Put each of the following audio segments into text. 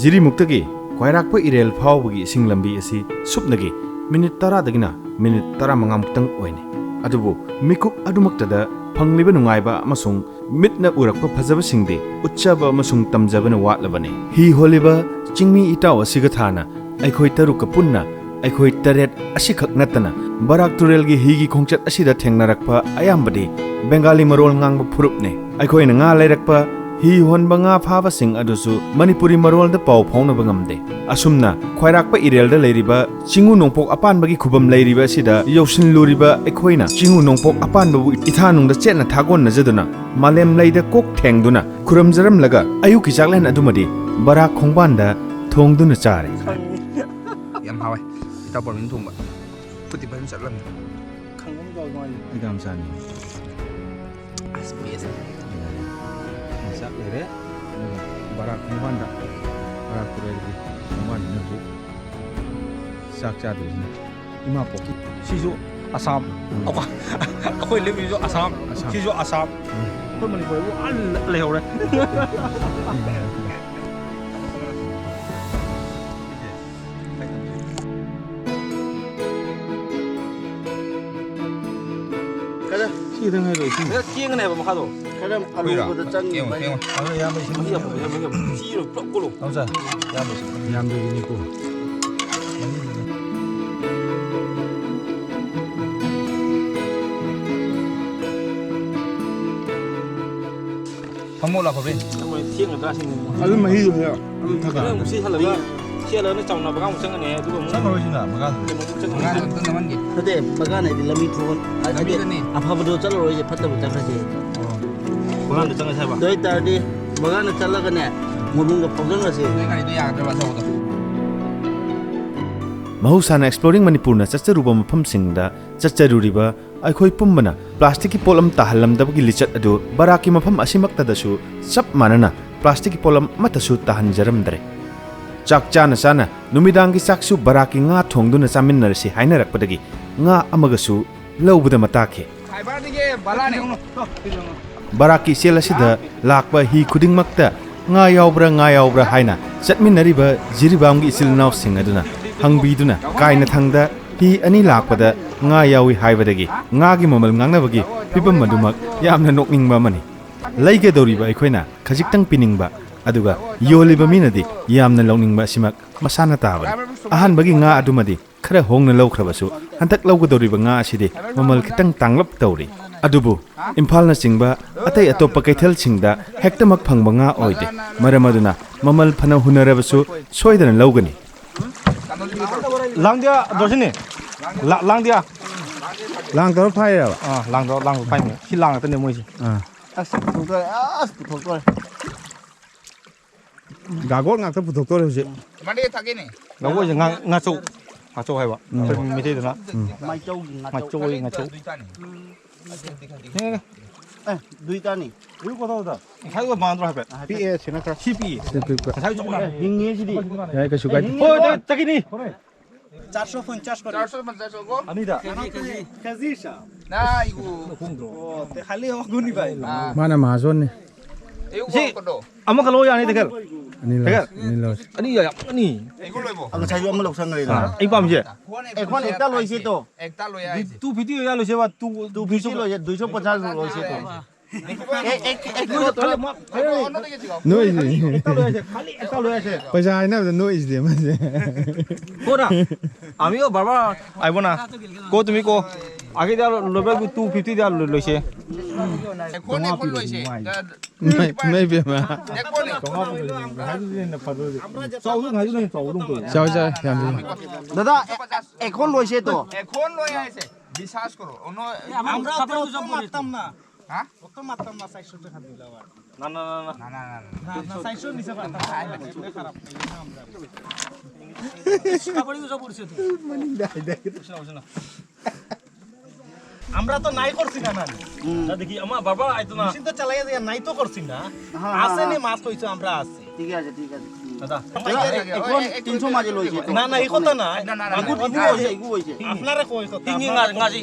जिरिमुक्तगी क्वाइराकपा इरेल फावबगी इसिंग लंबी असि सुपनगी minute 10 दगिना minute 15 मुक्तंग ओइने अदुबु मिकुप अदुमक्तदा फंगलिबा नुंगाइबा अमसुंग मिटना उरकपा फजबसिंगदे उच्चबा अमसुंग तमजबना वाटलबने ही होलिबा चिंगमी इटाव असिगा थाना अखोय तरुक पुन्ना अखोय तरेट असिखक नतना बराक तुरेलगी हिगी खोंचत असिदा थेंगनारकपा अयामबदि बेंगाली मरोल ngang फुरुपने अखोयना nga लेरकपा hi honba nga phaba sing adusu manipuri marol da pau phawna bangamde asumna khwairakpa irel da leiriba chingu nongpok apan bagi khubam leiriba sida yosin luriba ekhoina chingu nongpok apan bu ithanung da chetna thagon na jaduna malem leida kok thengduna khuram jaram laga ayu ki chaklen adumadi bara khongban da thongduna chare yam hawe ita por min thumba puti ban saklam khangam ga ngoi igam sani asps sak lere barak khongban da barak turelgi khongban na bu sak cha du ima poki sisu asam akhoi le mi jo asam sisu asam khoi mani poi al leo re kada si dang hai rồi si chieng này mà khado kada alu ko da chang keng ba keng ya ba sim ya ba si ro plok ko lo tausa ya bos yam de ni ko hamu la phabe mà chieng người ta xin alu mai hi rồi alu thaka cái một xí thật là xí là nó trồng là bao nhiêu này tôi cũng sa ko sina maga nga tan naman gi ade baga na lami thon ade apha do chalo roje phatta bu chakha je bao nhiêu trồng này ba doi tar di baga na chala ga ne mudung ga phawjang ga se ngai ngari tu ya tra ba sa ko mahusana exploring manipur na chacharuba mafam singda chacharuriba aikhoi pumbana plastic ki polam tahallamdabagi lichat adu baraki mafam asimaktadasu chap manana plastic ki polam matasu tahanjaramdre chakcha na sana numidangi saksu baraki nga thongduna chaminarsi hainarakpadagi nga amagasu lawbuda matake khai ba ni ge bala ne baraki selasida lakpa hi khudingmakta nga yaubra haina chatminariba jiribamgi isilnaw singaduna hangbiduna kaina thangda hi ani lakpada nga yawi haibadagi nga gi mamal ngangnabagi pibam madumak yamna nokningba mani leige doriba aikoina khajiktang piningba aduga yoliba minadi yamna lowningba simak masana taba ahan bagi nga adumadi khara hongna lawkhrabasu hantak lawgadoriba nga asidi mamal khitang tanglap tawri adubu imphal na singba atai atopa kaithal singda hektamak phangba nga oide maramaduna mamal phana hunarabasu soidana lawgani lang dia dorsin ni lang dia lang tor phai ra lang phai ni si lang ta ne moi si as tu ga as tu thok ko gagot ngak ta puthok tor hoje mande thage ne nó có nga châu hay vậy mình thấy được nó mai chou nga châu duita ni eh duita ni 이거 거다 거다 가이가 만들어 해 pi chena ka CP 가이 좀 hingi si di ya ka sugai 어 저기니 450 ko 450 go 아니다 khazisha na igu te khali ho guni bai mana mahazon ni igu Si. ko do 아마 그 로야 아니 되게 ani los 아니 야 아니 igu loibo ang sayo ang lok sang ri na 이 밤제 ekhon ekta loi si to ekta loya 두 비디오 야 로세와 두 tu bisi loi 250 loi si to ek ono de jiga noise एकटा 로야 खाली एकटा 로야 से paisa aina the noise de ma কোনা আমিও বাবা আইব না কো তুমি কো আগে দিয়া লবে 250 দিয়া লইছে ekone kon loise mai be ma ekone 저우도 가지고 저우도 거 chao cha yam dada ekhon loi si to ekon loya ase বিশ্বাস করো ono আমরা তো মারতাম না ha কত মারতাম না 400 টাকা দিলাম না না না na na na না 400 নিছে পারতাম খারাপ আমরা তো নাই করছি না না দেখি আমার বাবা আইতো না মেশিন তো চালাই দিয়া নাই তো করছি না আছে নি মাছ কইছো আমরা আছে ঠিক আছে দাদা এখন 300 মাঝে লই si to না না এই কথা না মাগুর ইগু হইছে আপনারা কই কথা হিঙ্গি গাজি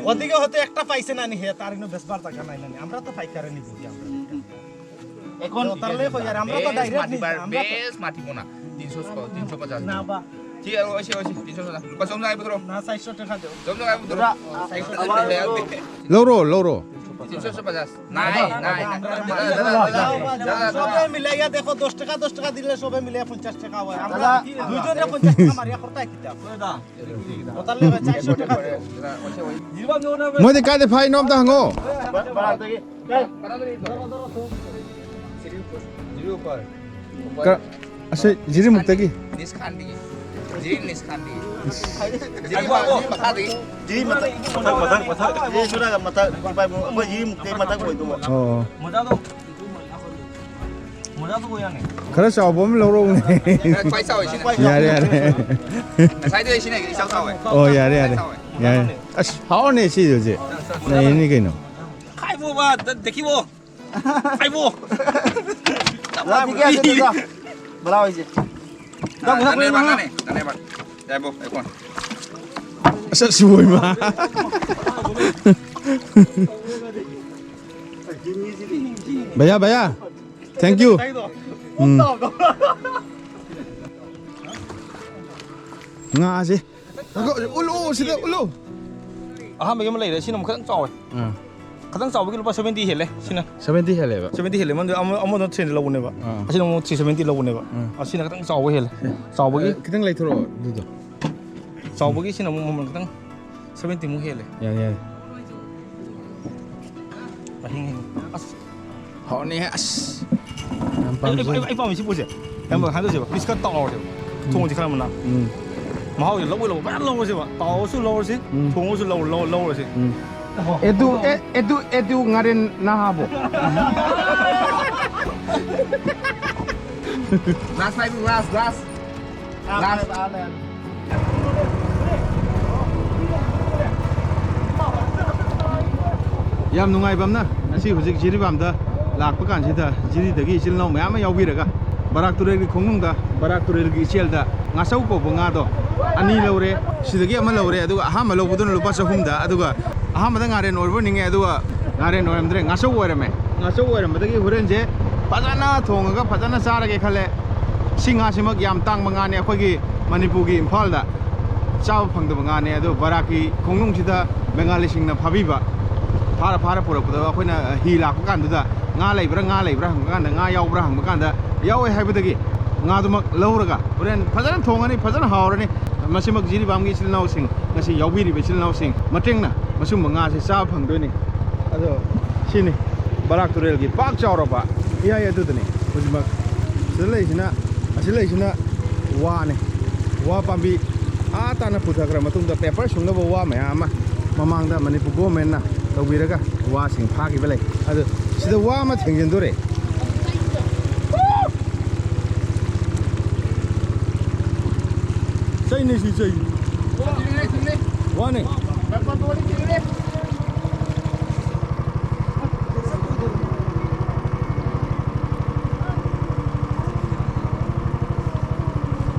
ওদিকে হতে একটা পাইছে না নি হে তার ইনো বেসবার টাকা নাই না আমরা তো পাইকারে নিব আমরা এখন তারলে কই আর আমরা তো ডাইরেক্ট মাটি বার বেশ মাটি মোনা 350 না বা ঠিক আছে ওই 350 lupa som na ibutro না 400 টাকা দাও som na ibutro লৌরো লৌরো 350 নাই সবে মিলাইয়া দেখো 10 টাকা দিলে সবে মিলাইয়া 50 টাকা হয় আমরা দুইজনে 50 টাকা মারিয়া করতাই কিতাব তারলে 400 টাকা মই দে কাদে ফাই নম তা হাঙ্গো আসে জিরি মুক্তা কি niskandi jadi niskandi jadi mata di Jadi mata ये sudah mata kipai apa jadi mukti mata ko itu. 어 모자도 고양이 khara sao bom loro ne quay sau rồi xin yare yare sai đây xin này đi sau sau rồi 어 yare yare yare 아씨 하오네 시 요지 나 얘니 그이노 khai vô ba để khi vô khai vô Lah tiga sudah. Belau aja. đàn này bạn đây vô đây con asa suoy ma Baya baya thank you nga gì ulo sida ulo 아 mấy cái này xin một khăn trò khăn trò với cái lúc 70 hết đấy xin nào 70 hele ba 70 hết đấy mà ông nó trên lâu này vậy xin ông chỉ 70 lâu này vậy xin là khăn trò với hết trò với cái kitang lai thoro dudo trò với cái xin ông mình khăn 70 mu hết đấy ya ya và hình họ ne as anh bảo mình xin bố gì em bảo hai đứa gì vậy biscuit to rồi thùng chỉ khăn mà nào mà họ lâu lâu bắt lâu rồi vậy tàu số lâu rồi thùng số lâu rồi edu ngaren nahabo last five last yam nungai bam na asi hujik jiri bam da lakpa kan sida jiri dagi isil no mayam yaubiraga barak turel gi khongnung da barak turel gi ichel da ngasau ko bunga do ani lore sidagi ama lore adu aha ma lo budun lupa sahum da aduga aha ma da ngaren orbo ninge aduga ngaren oram dre ngasau orame dagi huren je pajana thonga pajana sarage khale singa simak yam tang manga ne khoi gi manipur gi imphal da chaw phang da manga ne adu barak gi khongnung sida bengali sing na phabiba phara purakpda akhoi hi lakpa kan da nga leibra hang kan da nga yaubra hang kan da yawe haibadagi nga dumak lawraga horen phajana thongani phajana hawrani masimak jiri bamgi silnaw sing ngasi yaubiri be silnaw sing matengna masum nga se sa phangdoni ado sini barak turel gi pak chawraba iya ya dudani hojimak silaisina wa pambi ata na puthagra matungda paper sungna bo wa mayama mamangda manipur government na tawiraga wa sing phagi belai ado sida wa ma thengjin dore sai ne si sai wa ne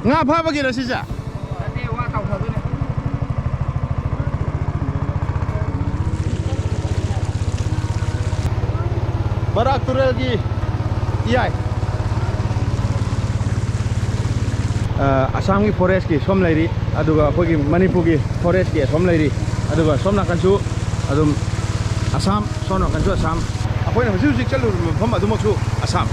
nga pha ba gi ra si ja barak turel gi iyai asam gi forest ki som lairi aduga khoi gi manipur gi forest ki som lairi aduga somna kanchu adum asam sona kanchu asam akhoi na hujik chalu pham adumak chu asam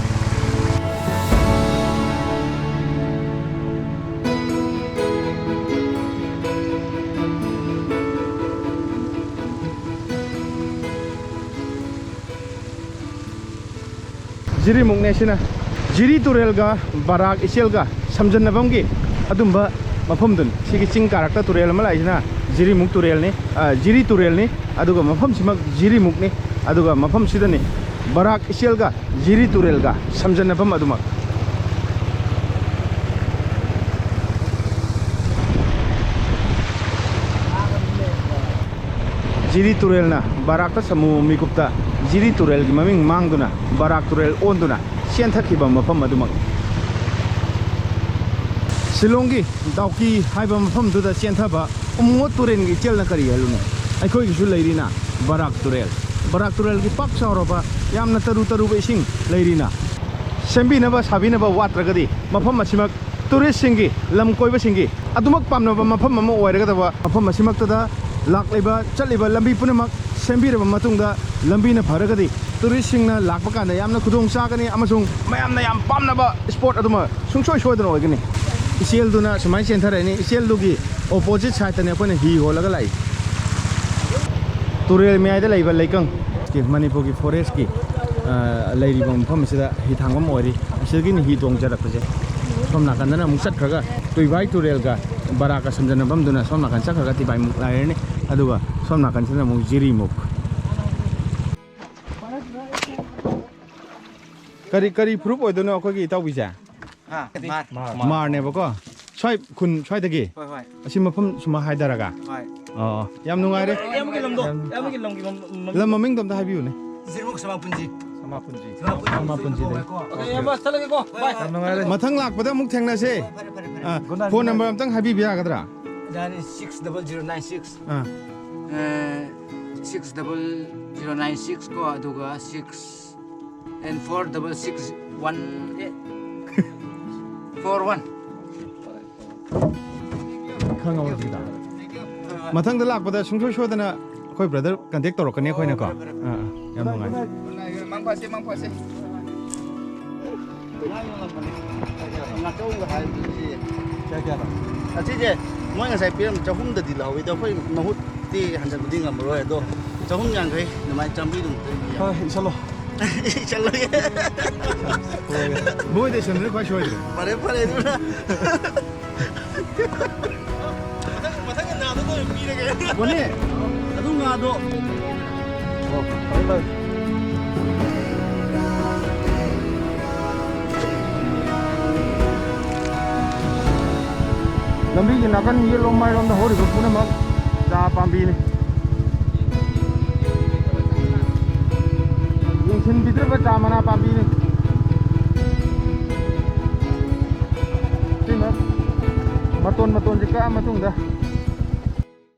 jiri mukne sina jiri turel ga barak isel ga samjan nabam gi adumba mafam dun sigi ching karakta turel ma lai sina jiri muk turel ni jiri turel ni aduga mafam simak jiri muk ni aduga mafam sida ni barak isel ga jiri turel ga samjan nabam aduma jiri turel na barak ta samu mikupta jiri turel gi maming mangduna barak turel onduna sian thakhiba mafam adumak silongi dauki haiba mafam duda sian thaba umngot turen gi chelna kari haluna aikhoi gi su leirina barak turel gi pak chawroba yamna taru be sing leirina ꯁꯦꯝꯕꯤꯅꯕ ꯁꯥꯕꯤꯅꯕ ꯋꯥꯠꯇ꯭ꯔꯒꯗꯤ ꯃꯐꯝ ꯑꯁꯤꯃꯛ ꯇꯨꯔꯤꯁꯁꯤꯡꯒꯤ ꯂꯝ ꯀꯣꯏꯕꯁꯤꯡꯒꯤ ꯑꯗꯨꯃꯛ ꯄꯥꯝꯅꯕ ꯃꯐꯝ ꯑꯃ ꯑꯣꯏꯔꯒꯗꯕ ꯃꯐꯝ ꯑꯁꯤꯃꯛꯇꯗ ꯂꯥꯛꯂꯤꯕ ꯆꯠꯂꯤꯕ ꯂꯝꯕꯤ ꯄꯨꯝꯅꯃꯛ ꯁꯦꯝꯕꯤꯔꯕ ꯃꯇꯨꯡꯗ ꯂꯝꯕꯤꯅ ꯐꯔꯒꯗꯤ ꯇꯨꯔꯤꯁꯁꯤꯡꯅ ꯂꯥꯛꯄ ꯀꯥꯟꯗ ꯌꯥꯝꯅ ꯈꯨꯗꯣꯡ ꯆꯥꯒꯅꯤ ꯑꯃꯁꯨꯡ ꯃꯌꯥꯝꯅ ꯌꯥꯝ ꯄꯥꯝꯅꯕ ꯁ꯭ꯄꯣꯠ ꯑꯗꯨꯃ ꯁꯨꯡꯁꯣꯏ ꯁꯣꯏꯗꯅ ꯑꯣꯏꯒꯅꯤ ꯏꯆꯦꯜꯗꯨꯅ ꯁꯨꯃꯥꯏꯅ ꯆꯦꯟꯊꯔꯛꯏꯅꯤ ꯏꯆꯦꯜꯗꯨꯒꯤ ꯑꯣꯄꯣꯖꯤꯠ ꯁꯥꯏꯗꯇꯅꯤ ꯑꯩꯈꯣꯏꯅ ꯍꯤ ꯍꯣꯜꯂꯒ ꯂꯥꯛꯏ ꯇꯨꯔꯦꯜ ꯃꯌꯥꯏꯗ ꯂꯩꯕ ꯂꯩꯀꯪ ꯃꯅꯤꯄꯨꯔꯒꯤ ꯐꯣꯔꯦꯁꯀꯤ ꯂꯩꯔꯤꯕ ꯃꯐꯝ ꯑꯁꯤꯗ ꯍꯤ ꯊꯥꯡꯐꯝ ꯑꯣꯏꯔꯤ ꯑꯁꯤꯗꯒꯤꯅꯤ ꯍꯤ ꯇꯣꯡꯖꯔꯛꯄꯁꯦ ꯁꯣꯝ ꯅꯥꯀꯟꯗꯅ ꯑꯃꯨꯛ ꯆꯠꯈ꯭ꯔꯒ ꯇꯨꯏꯚꯥꯏ ꯇꯨꯔꯦꯜꯒ ꯕꯔꯥꯀ ꯁꯝꯖꯟꯅꯐꯝꯗꯨꯅ ꯁꯣꯝ ꯅꯥꯀꯟ ꯆꯠꯈ꯭ꯔꯒ ꯇꯤꯚꯥꯏꯃꯨꯛ ꯂꯩꯔꯅꯤ ꯑꯗꯨꯒ ꯁꯣꯝ ꯅꯥꯀꯟꯁꯤꯅ ꯑꯃꯨꯛ ꯖꯤꯔꯤꯃꯨꯛ ꯀꯔꯤ ꯐꯨꯔꯨꯞ ꯑꯣꯏꯗꯣꯏꯅꯣ ꯑꯩꯈꯣꯏꯒꯤ ꯏꯇꯥꯎꯕꯤꯁꯦ ꯃꯥꯔꯅꯦꯕꯀꯣ ꯁ꯭ꯋꯥꯏ ꯈꯨꯟ ꯁ꯭ꯋꯥꯏꯗꯒꯤ ꯑꯁꯤ ꯃꯐꯝ ꯁꯨꯃ ꯍꯥꯏꯗꯔꯒ ꯌꯥꯝ ꯅꯨꯡꯉꯥꯏꯔꯦ ꯂꯝ ꯃꯃꯤꯡꯗꯣ ꯑꯝꯇ ꯍꯥꯏꯕꯤꯌꯨꯅꯦ ꯃꯊꯪ ꯂꯥꯛꯄꯗ ꯑꯃꯨꯛ ꯊꯦꯡꯅꯁꯦ ꯐꯣꯟ ꯅꯝꯕꯔ ꯑꯝꯇꯪ ꯍꯥꯏꯕꯤꯕ ꯌꯥꯒꯗ꯭ꯔꯥ 60096 60096 ko aduga 6 and 46641 ꯈꯪꯉꯕꯗ ꯃꯊꯪꯗ ꯂꯥꯛꯄꯗ ꯁꯨꯡꯁꯣꯏ ꯁꯣꯏꯗꯅ ꯑꯩꯈꯣꯏ ꯕ꯭ꯔꯗꯔ ꯀꯟꯇꯦꯛ ꯇꯧꯔꯛꯀꯅꯤ ꯑꯩꯈꯣꯏꯅꯀꯣ ꯌꯥꯝ ꯅꯨꯡꯉꯥꯏ mangpase ꯑꯁꯤꯁꯦ ꯃꯣꯏ ꯉꯁꯥꯏ ꯄꯤꯔꯝ 300ꯗꯤ ꯂꯧꯋꯤꯗ ꯑꯩꯈꯣꯏ ꯃꯍꯨꯠꯇꯤ ꯍꯟꯖꯟꯕꯗꯤ ꯉꯝꯃꯔꯣꯏ ꯑꯗꯣ 350 ꯑꯗꯨꯃꯥꯏꯅ ꯆꯥꯝꯕꯤꯗꯨꯝ ꯍꯣꯏ ꯏꯁꯜꯂꯣ ꯆꯠꯂꯣꯏ ꯃꯣꯏꯗ ꯏꯁꯟꯗꯨꯅ ꯈ꯭ꯋꯥꯏ ꯁꯣꯏꯗ꯭ꯔꯦ ꯐꯔꯦ ꯑꯗꯨꯅ ꯃꯊꯪꯒꯤ ꯉꯥꯗꯣ ꯑꯣꯏꯅ ꯄꯤꯔꯒꯦ ꯕꯣꯅꯤ ꯑꯗꯨ ꯉꯥꯗꯣ ꯂꯝꯕꯤꯒꯤ ꯅꯥꯀꯟ ꯌꯦꯠꯂꯣꯝ ꯃꯥꯏꯔꯣꯝꯗ ꯍꯧꯔꯤꯕ ꯄꯨꯝꯅꯃꯛ ꯆꯥ ꯄꯥꯝꯕꯤꯅꯤ ꯌꯦꯡꯁꯤꯟꯕꯤꯗ꯭ꯔꯕ ꯆꯥ ꯃꯅꯥ ꯄꯥꯝꯕꯤꯅꯤ ꯁꯤꯅ ꯃꯇꯣꯟꯁꯤ ꯀꯛꯑ ꯃꯇꯨꯡꯗ